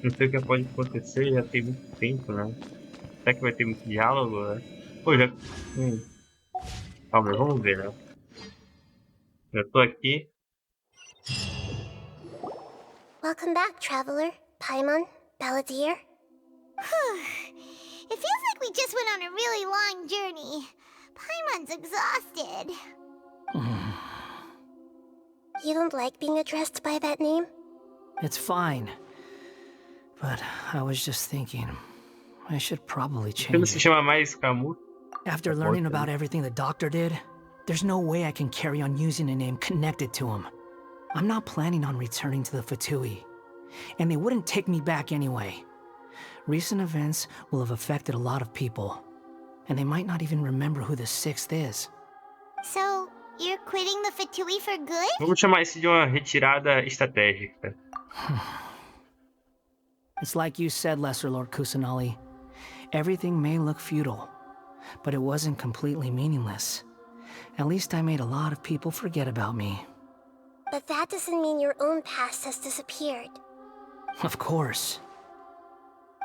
Não sei o que pode acontecer, já tem muito tempo, né? Será que vai ter muito diálogo, né? Pô, já... Calma aí, vamos ver, né? Já tô aqui. Welcome back, traveler. Paimon, Balladeer. It feels like we just went on a really long journey. Paimon's exhausted. You don't like being addressed by that name? It's fine. But I was just thinking, I should probably Você não change se it. chama mais Camus? After learning about everything the doctor did, there's no way I can carry on using a name connected to him. I'm not planning on returning to the Fatui, and they wouldn't take me back anyway. Recent events will have affected a lot of people, and they might not even remember who the Sixth is. So, you're quitting the Fatui for good? Vamos chamar isso de uma retirada estratégica. It's like you said, Lesser Lord Kusanali. Everything may look futile, but it wasn't completely meaningless. At least I made a lot of people forget about me. But that doesn't mean your own past has disappeared. Of course.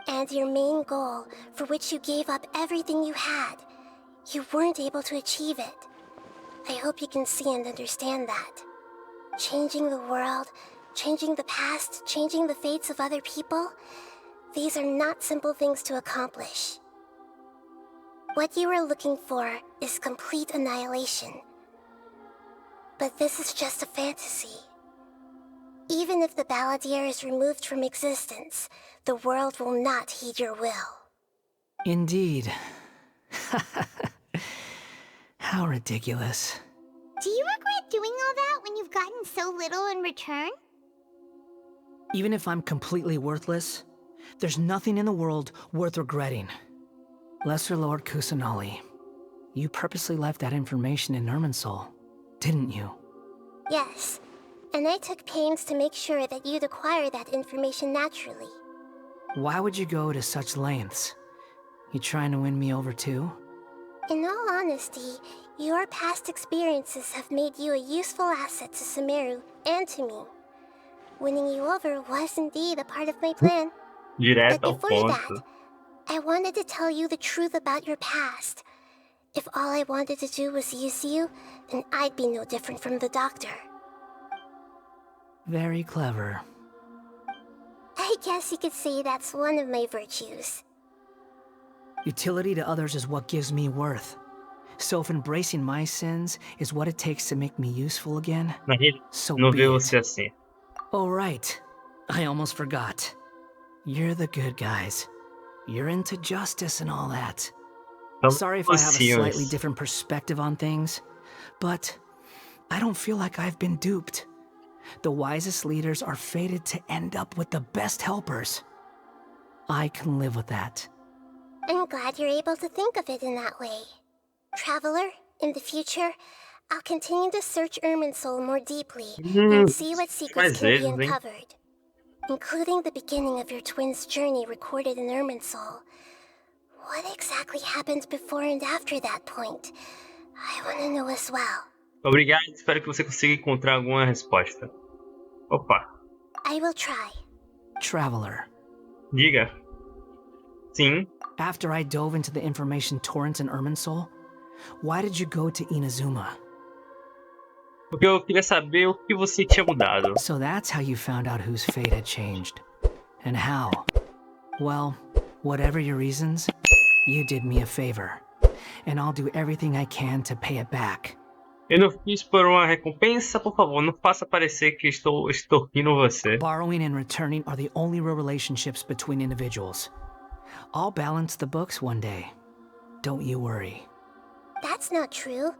And your main goal, for which you gave up everything you had, you weren't able to achieve it. I hope you can see and understand that. Changing the world, changing the past, changing the fates of other people, these are not simple things to accomplish. What you are looking for is complete annihilation. But this is just a fantasy. Even if the Balladeer is removed from existence, the world will not heed your will. Indeed. How ridiculous. Do you regret doing all that when you've gotten so little in return? Even if I'm completely worthless, there's nothing in the world worth regretting. Lesser Lord Kusanali, you purposely left that information in Irminsul, didn't you? Yes, and I took pains to make sure that you'd acquire that information naturally. Why would you go to such lengths? You trying to win me over too? In all honesty, your past experiences have made you a useful asset to Sumeru and to me. Winning you over was indeed a part of my plan. But Direto ao before that, ponto. I wanted to tell you the truth about your past. If all I wanted to do was use you, then I'd be no different from the doctor. Very clever. I guess you could say that's one of my virtues. Utility to others is what gives me worth. So if embracing my sins is what it takes to make me useful again, Na rede, so não be vê it. você assim. Oh right, I almost forgot. You're the good guys. You're into justice and all that. Estamos Sorry if I have a slightly ansiosos. different perspective on things, but I don't feel like I've been duped. The wisest leaders are fated to end up with the best helpers. I can live with that. I'm glad you're able to think of it in that way. Traveler, in the future, I'll continue to search Irminsul more deeply and see what secrets Mais can be vezes, hein? uncovered. Including the beginning of your twins' journey recorded in Irminsul. What exactly happened before and after that point? I want to know as well. Obrigado, espero que você consiga encontrar alguma resposta. Opa, I will try. Traveler. diga. Sim, After I dove into the information torrents in Irminsul, why did you go to Inazuma? porque eu queria saber o que você tinha mudado. So that's how you found out whose fate had changed. And how? Well, whatever your reasons, you did me a favor. And I'll do everything I can to pay it back. Eu não fiz por uma recompensa, por favor, não faça parecer que estou extorquindo você. Borrowing and returning are the only real relationships between individuals. I'll balance the books one day. Don't you worry. That's not true.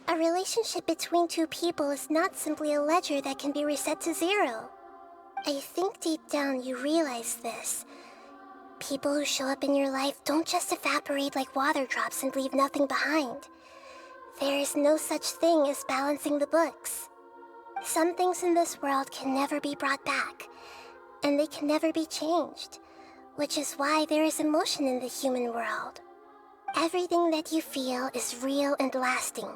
A relationship between two people is not simply a ledger that can be reset to zero. I think deep down you realize this. People who show up in your life don't just evaporate like water drops and leave nothing behind. There is no such thing as balancing the books. Some things in this world can never be brought back, and they can never be changed, which is why there is emotion in the human world. Everything that you feel is real and lasting,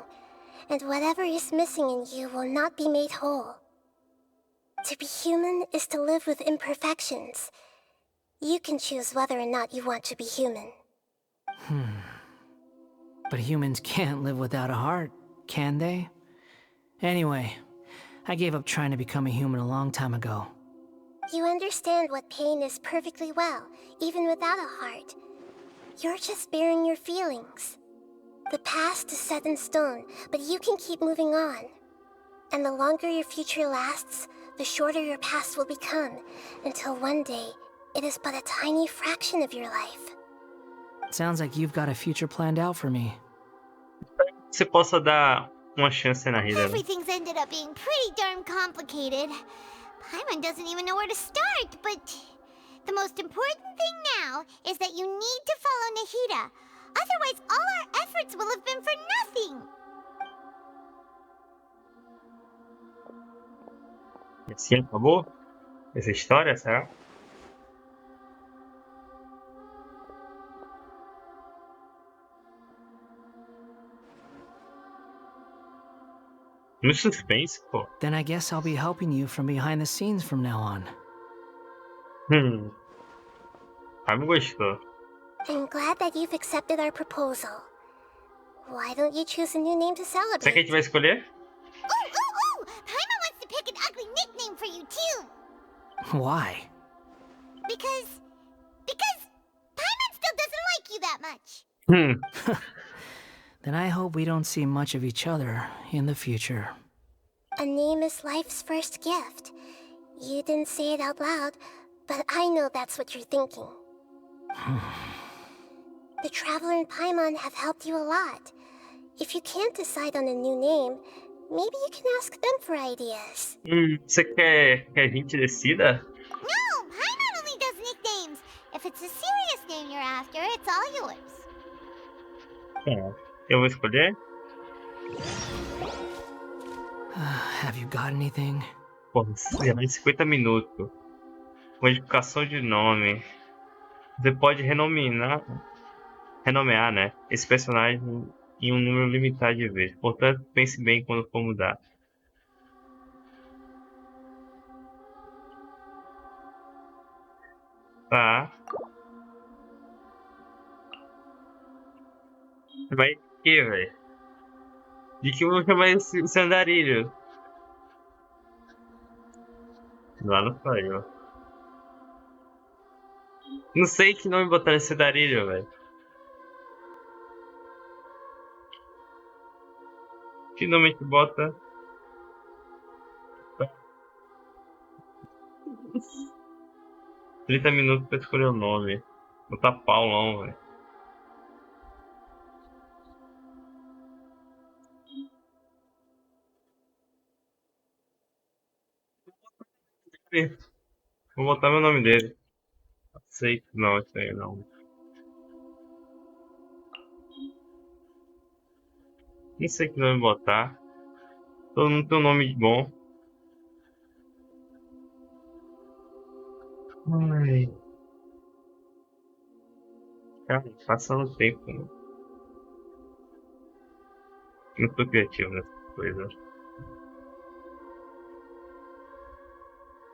and whatever is missing in you will not be made whole. To be human is to live with imperfections. You can choose whether or not you want to be human. But humans can't live without a heart, can they? Anyway, I gave up trying to become a human a long time ago. You understand what pain is perfectly well, even without a heart. You're just bearing your feelings. The past is set in stone, but you can keep moving on. And the longer your future lasts, the shorter your past will become, until one day, it is but a tiny fraction of your life. Sounds like you've got a future planned out for me. Você possa dar uma chance na vida, né? Everything's ended up being pretty darn complicated. Paimon doesn't even know where to start, but the most important thing now is that you need to follow Nahida. Otherwise, all our efforts will have been for nothing. E assim acabou essa história, será? No suspense, pô. Then I guess I'll be helping you from behind the scenes from now on. Me gostou. I'm glad that you've accepted our proposal. Why don't you choose a new name to Será que a celebrate? gente vai escolher? Ooh! Paimon wants to pick an ugly nickname for you, too. Why? Because Paimon still doesn't like you that much. Then I hope we don't see much of each other in the future. A name is life's first gift. You didn't say it out loud, but I know that's what you're thinking. The Traveler and Paimon have helped you a lot. If you can't decide on a new name, maybe you can ask them for ideas. Você quer que a gente decida? No, Paimon only does nicknames. If it's a serious name you're after, it's all yours. Eu vou escolher? Have you got anything? Pô, já vai 50 minutos. Modificação de nome. Você pode renomear, né, esse personagem em um número limitado de vezes. Portanto, pense bem quando for mudar. Tá. Vai que, velho? De que eu vou chamar esse andarilho? Lá não saiu. Não sei que nome botar nesse andarilho, velho. Que nome que bota? 30 minutos pra escolher o nome. Botar Paulão, velho. Vou botar meu nome dele. Aceito. Não, isso aí não. Não sei que nome botar. Todo mundo tem um nome bom. Ai. Cara, passando o tempo. Né? Não tô criativo nessa coisa.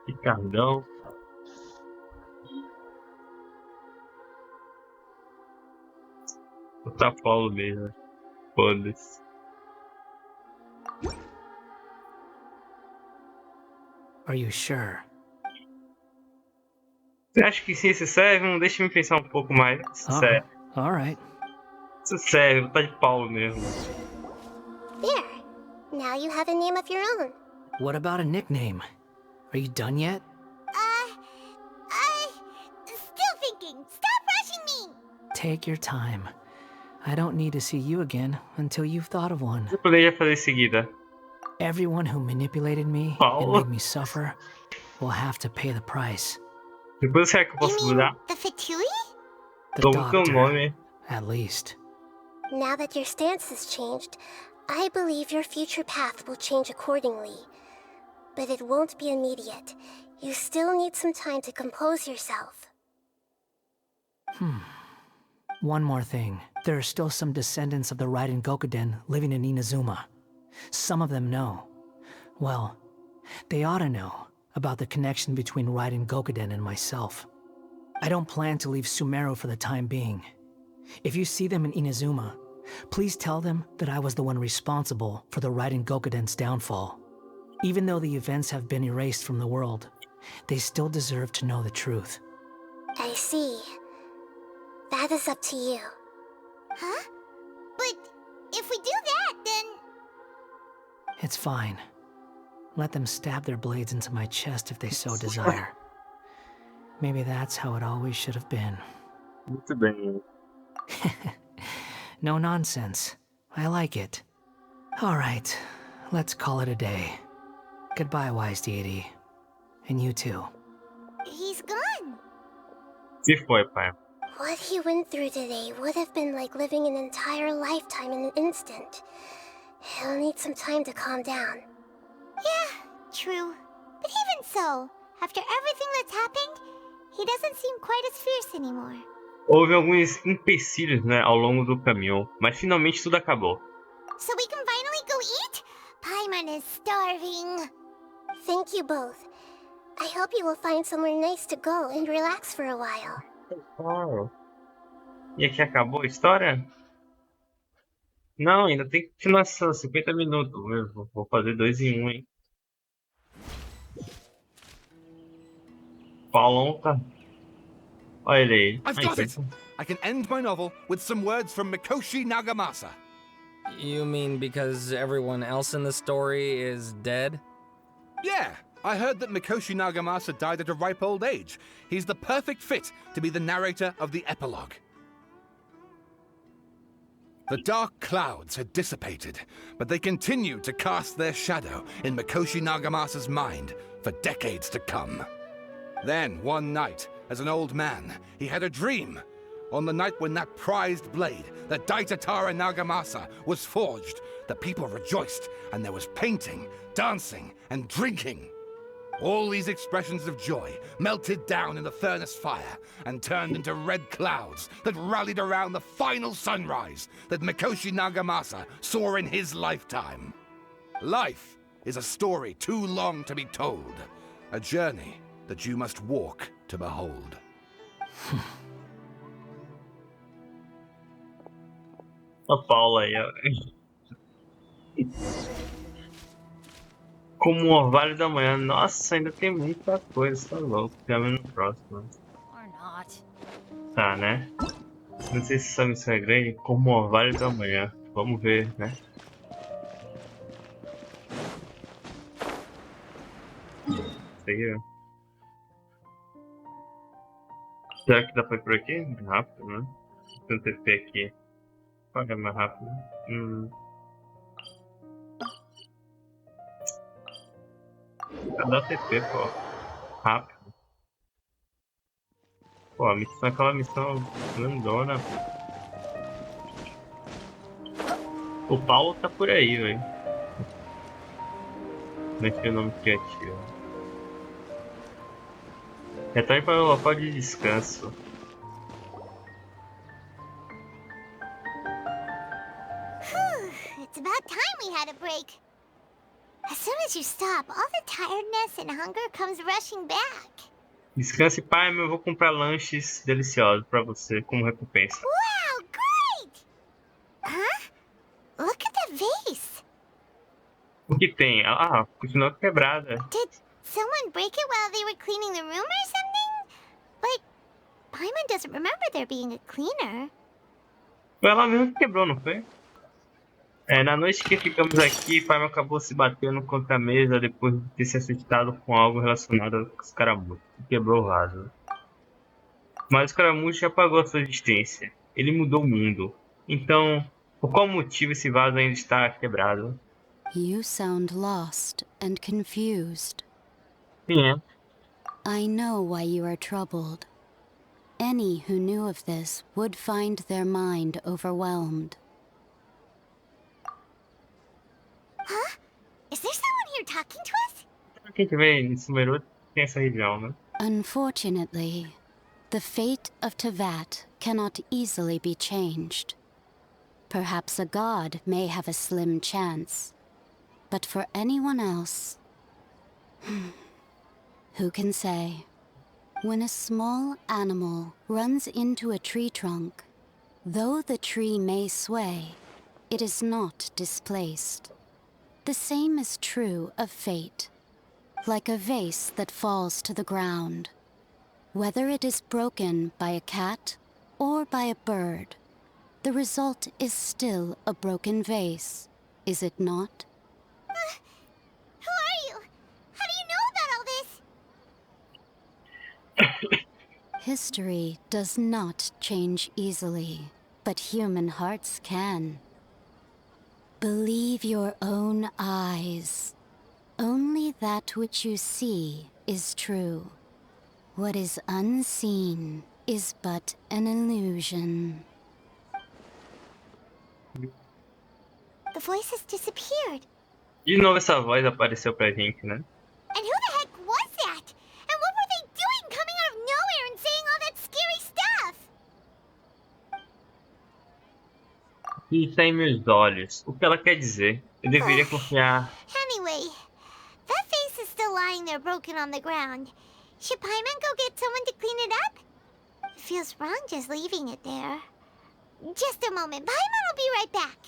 Ricardão. Vou botar Paulo mesmo. Foda-se. Are you sure? Você acha que sim, se serve? Deixa-me pensar um pouco mais. Se serve. All right. Se serve, vou botar de Paulo mesmo. There. Now you have a name of your own. What about a nickname? Are you done yet? Still thinking. Stop rushing me. Take your time. I don't need to see you again until you've thought of one. Eu poderia fazer em seguida. Everyone who manipulated me and Paulo. made me suffer will have to pay the price. Depois será que eu posso You mean mudar? the Fatui? The Tô com teu doctor, nome. at least. Now that your stance has changed, I believe your future path will change accordingly. But it won't be immediate. You still need some time to compose yourself. One more thing. There are still some descendants of the Raiden Gokuden living in Inazuma. Some of them know. Well, they ought to know about the connection between Raiden Gokuden and myself. I don't plan to leave Sumeru for the time being. If you see them in Inazuma, please tell them that I was the one responsible for the Raiden Gokuden's downfall. Even though the events have been erased from the world, they still deserve to know the truth. I see. That is up to you. Huh? But if we do that, then... It's fine. Let them stab their blades into my chest if they so desire. Maybe that's how it always should have been. Muito bem. No nonsense. I like it. Alright, let's call it a day. Goodbye, wise deity. And you too. He's gone. Se foi, pai. What he went through today would have been like living an entire lifetime in an instant. He'll need some time to calm down. Yeah, true. But even so, after everything that's happened, he doesn't seem quite as fierce anymore. Houve alguns empecilhos, né, ao longo do caminho, mas finalmente tudo acabou. So we can finally go eat? Paimon is starving. Thank you both. I hope you will find somewhere nice to go and relax for a while. Oh. E aqui acabou a história? Não, ainda tem continuação, 50 minutos. Eu vou fazer 2 em 1, hein? Paulão tá... Olha ele aí. I've got it! I can end my novel with some words from Mikoshi Nagamasa. You mean because everyone else in the story is dead? Yeah, I heard that Mikoshi Nagamasa died at a ripe old age. He's the perfect fit to be the narrator of the epilogue. The dark clouds had dissipated, but they continued to cast their shadow in Mikoshi Nagamasa's mind for decades to come. Then, one night, as an old man, he had a dream. On the night when that prized blade, the Daitatara Nagamasa, was forged, the people rejoiced, and there was painting, dancing, and drinking. All these expressions of joy melted down in the furnace fire and turned into red clouds that rallied around the final sunrise that Mikoshi Nagamasa saw in his lifetime. Life is a story too long to be told, a journey that you must walk to behold. A Paula aí, ó. Como o Orvalho da Manhã. Nossa, ainda tem muita coisa, tá louco. Fica no próximo. Or not. Tá, né? Não sei se essa missão é grande. Como o Orvalho da Manhã. Vamos ver, né? Isso aí, ó. Será que dá pra ir por aqui? Rápido, né? Tem um TP aqui. Qual é mais rápido? Cadê o TP, pô? Rápido. Pô, a missão é aquela missão grandona. O Paulo tá por aí, velho. Não sei o nome criativo. Retorne para o local de descanso. It's about time we had a break. As soon as you stop, all the tiredness and hunger comes rushing back. Descanse, pai, mas eu vou comprar lanches deliciosos pra você como recompensa. Wow, great! Huh? Look at the vase. O que tem? Ah, continua quebrada. Did someone break it while they were cleaning the room or something? But Paimon doesn't remember there being a cleaner. Foi ela mesmo que quebrou, não foi? É, na noite que ficamos aqui, pai acabou se batendo contra a mesa depois de ter se assustado com algo relacionado com os caramuços. Quebrou o vaso. Mas o caramuço já apagou a sua existência. Ele mudou o mundo. Então, por qual motivo esse vaso ainda está quebrado? You sound lost and confused. Sim, é. I know why you are troubled. Any who knew of this would find their mind overwhelmed. Huh? Is there someone here talking to us? Quem que vem nesse número tem essa região, né? Unfortunately, the fate of Teyvat cannot easily be changed. Perhaps a god may have a slim chance, but for anyone else, Who can say? When a small animal runs into a tree trunk, though the tree may sway, it is not displaced. The same is true of fate. Like a vase that falls to the ground. Whether it is broken by a cat or by a bird, the result is still a broken vase, is it not? Who are you? How do you know about all this? History does not change easily, but human hearts can. Believe your own eyes. Only that which you see is true. What is unseen is but an illusion. The voice has disappeared. De novo essa voz apareceu pra gente, né? And who the heck was that? And what were they doing coming out of nowhere and saying all that scary stuff? Isso em meus olhos. O que ela quer dizer? Eu deveria confiar. Anyway, that face is still lying there broken on the ground. Should Paimon go get someone to clean it up? It feels wrong just leaving it there. Just a moment. Paimon will be right back.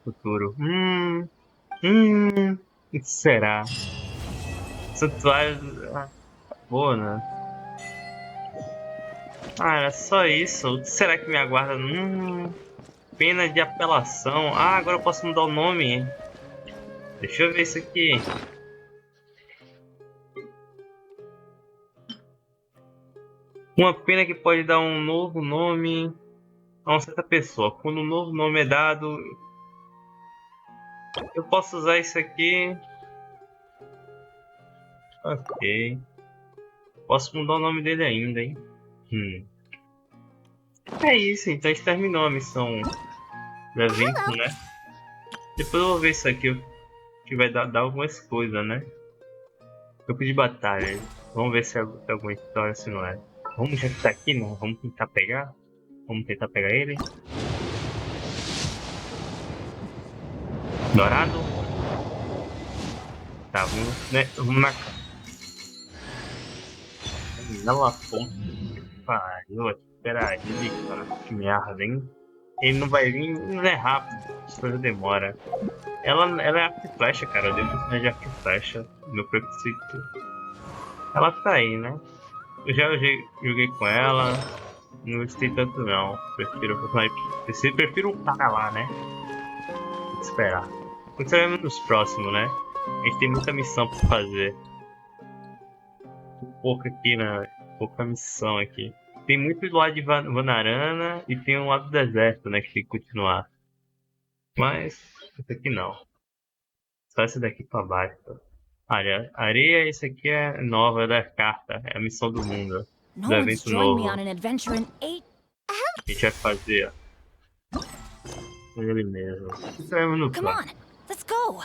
Futuro. O que será? Santuário. Boa, né? Ah, era só isso. O que será que me aguarda? Pena de apelação. Ah, agora eu posso mudar o nome. Deixa eu ver isso aqui. Uma pena que pode dar um novo nome a uma certa pessoa. Quando um novo nome é dado, eu posso usar isso aqui. Ok. Posso mudar o nome dele ainda, hein? É isso, então a gente terminou a missão do evento, né? Depois eu vou ver isso aqui, que vai dar algumas coisas, né? Campo de batalha. Vamos ver se é alguma história, se não é. Vamos, já que tá aqui, não? Vamos tentar pegar? Vamos tentar pegar ele. Dourado. Tá, vamos, né? Vamos na... Ela fonte. Pariu, espera aí, cara. Que merda, hein? Ele não vai vir, não é rápido. As coisas demora. Ela é arco e flecha, cara. Eu dei um personagem de arco e flecha. Meu preconceito. Ela tá aí, né? Eu já joguei com ela. Não gostei tanto não. Prefiro o cara lá, né? Tem que esperar. Continuaremos nos próximos, né? A gente tem muita missão pra fazer. Pouca missão aqui. Tem muito do lado de Vanarana e tem um lado do deserto, né? Que tem que continuar. Mas esse aqui não. Só esse daqui pra baixo. Areia, esse aqui é nova, é da carta. É a missão do mundo. Do evento novo. A gente vai fazer, ó. Ele mesmo. Isso é no Come on, let's go.